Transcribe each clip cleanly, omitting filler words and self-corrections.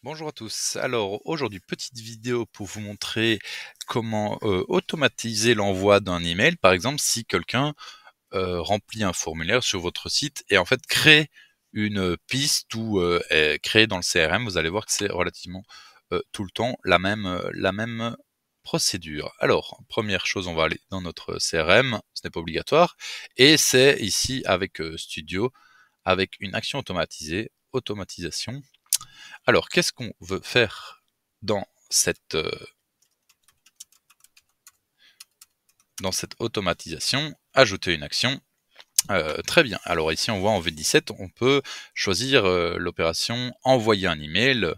Bonjour à tous. Alors aujourd'hui, petite vidéo pour vous montrer comment automatiser l'envoi d'un email. Par exemple, si quelqu'un remplit un formulaire sur votre site et en fait crée une piste ou est créé dans le CRM, vous allez voir que c'est relativement tout le temps la même procédure. Alors, première chose, on va aller dans notre CRM, ce n'est pas obligatoire, et c'est ici avec Studio, avec une action automatisation. Alors, qu'est-ce qu'on veut faire dans cette automatisation? Ajouter une action. Très bien. Alors ici, on voit en V17, on peut choisir l'opération envoyer un email.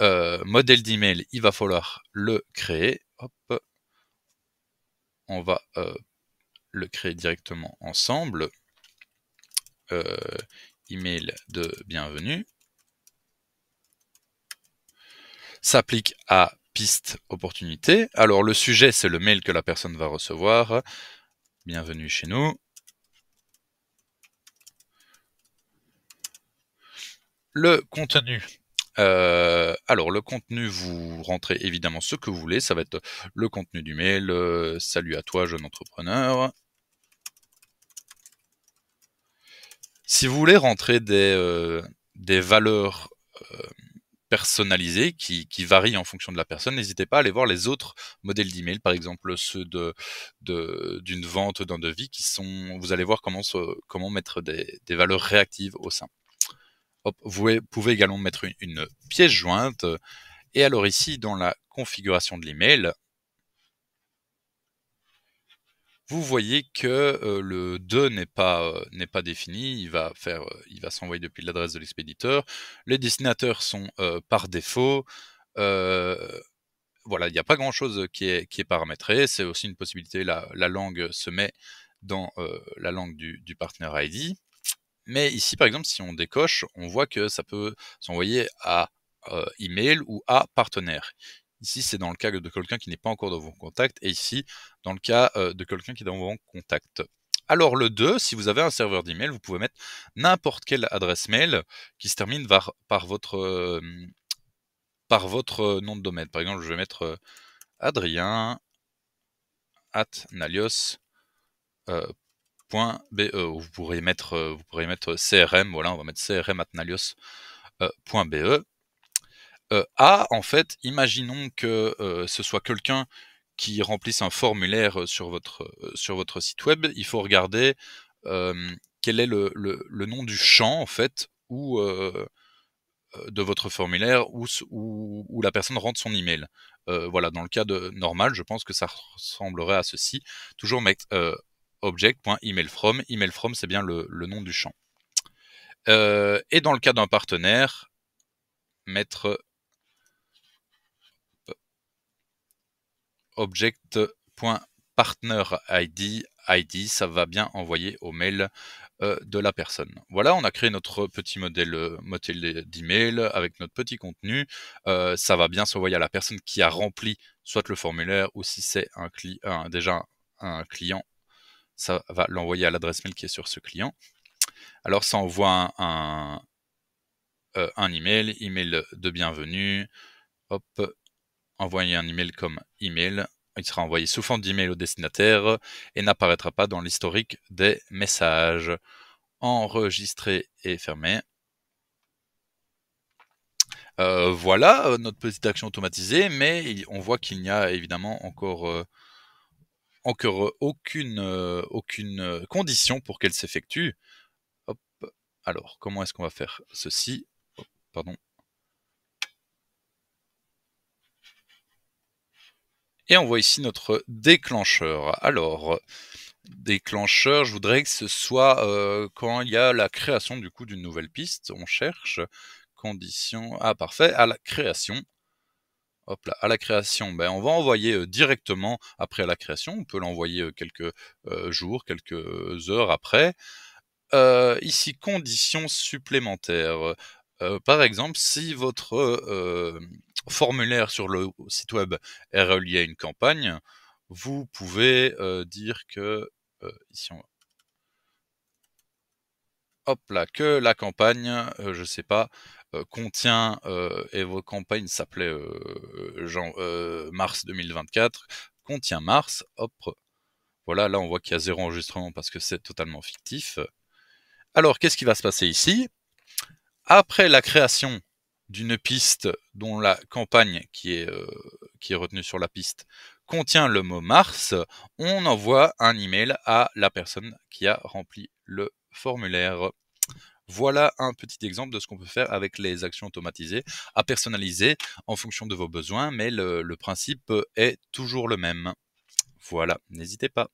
Modèle d'email, il va falloir le créer. Hop, on va le créer directement ensemble. Email de bienvenue. S'applique à piste opportunité. Alors le sujet, c'est le mail que la personne va recevoir. Bienvenue chez nous. Le contenu. Alors le contenu, vous rentrez évidemment ce que vous voulez. Ça va être le contenu du mail. Salut à toi, jeune entrepreneur. Si vous voulez rentrer des valeurs personnalisées qui varient en fonction de la personne, n'hésitez pas à aller voir les autres modèles d'email, par exemple ceux d'une vente, d'un devis, qui sont. Vous allez voir comment mettre des valeurs réactives au sein. Hop, vous pouvez également mettre une pièce jointe. Et alors ici, dans la configuration de l'email, vous voyez que le de n'est pas défini. Il va s'envoyer depuis l'adresse de l'expéditeur. Les destinataires sont par défaut. Voilà, il n'y a pas grand-chose qui est paramétré. C'est aussi une possibilité. La langue se met dans la langue du partner ID. Mais ici, par exemple, si on décoche, on voit que ça peut s'envoyer à email ou à partenaire. Ici, c'est dans le cas de quelqu'un qui n'est pas encore dans vos contacts, et ici, dans le cas de quelqu'un qui est dans vos contacts. Alors le 2, si vous avez un serveur d'email, vous pouvez mettre n'importe quelle adresse mail qui se termine par votre nom de domaine. Par exemple, je vais mettre adrien@nalios.be. Vous pourrez mettre CRM, voilà, on va mettre crm@nalios.be. En fait, imaginons que ce soit quelqu'un qui remplisse un formulaire sur votre site web. Il faut regarder quel est le nom du champ, en fait, où de votre formulaire où la personne rentre son email. Voilà, dans le cas normal, je pense que ça ressemblerait à ceci. Toujours mettre object.emailfrom. Emailfrom, c'est bien le nom du champ. Et dans le cas d'un partenaire, mettre object.partnerID. ID, ça va bien envoyer au mail de la personne. Voilà, on a créé notre petit modèle d'email avec notre petit contenu. Ça va bien s'envoyer à la personne qui a rempli soit le formulaire, ou si c'est déjà un client, ça va l'envoyer à l'adresse mail qui est sur ce client. Alors ça envoie un email de bienvenue. Hop, envoyer un email comme email. Il sera envoyé sous forme d'email au destinataire et n'apparaîtra pas dans l'historique des messages. Enregistrer et fermer. Voilà notre petite action automatisée, mais on voit qu'il n'y a évidemment encore aucune condition pour qu'elle s'effectue. Hop. Alors, comment est-ce qu'on va faire ceci? Oh, pardon. Et on voit ici notre déclencheur. Alors, déclencheur, je voudrais que ce soit quand il y a la création du coup d'une nouvelle piste. On cherche condition. Ah, parfait, à la création. Hop là, à la création, ben, on va envoyer directement après la création. On peut l'envoyer quelques jours, quelques heures après. Ici, conditions supplémentaires. Par exemple, si votre formulaire sur le site web est relié à une campagne, vous pouvez dire que ici hop là, que la campagne, je sais pas, contient, et votre campagne s'appelait, mars 2024, contient mars, hop, voilà, là on voit qu'il y a 0 enregistrement parce que c'est totalement fictif. Alors qu'est-ce qui va se passer ici? Après la création d'une piste dont la campagne qui est retenue sur la piste contient le mot mars, on envoie un email à la personne qui a rempli le formulaire. Voilà un petit exemple de ce qu'on peut faire avec les actions automatisées à personnaliser en fonction de vos besoins, mais le principe est toujours le même. Voilà, n'hésitez pas.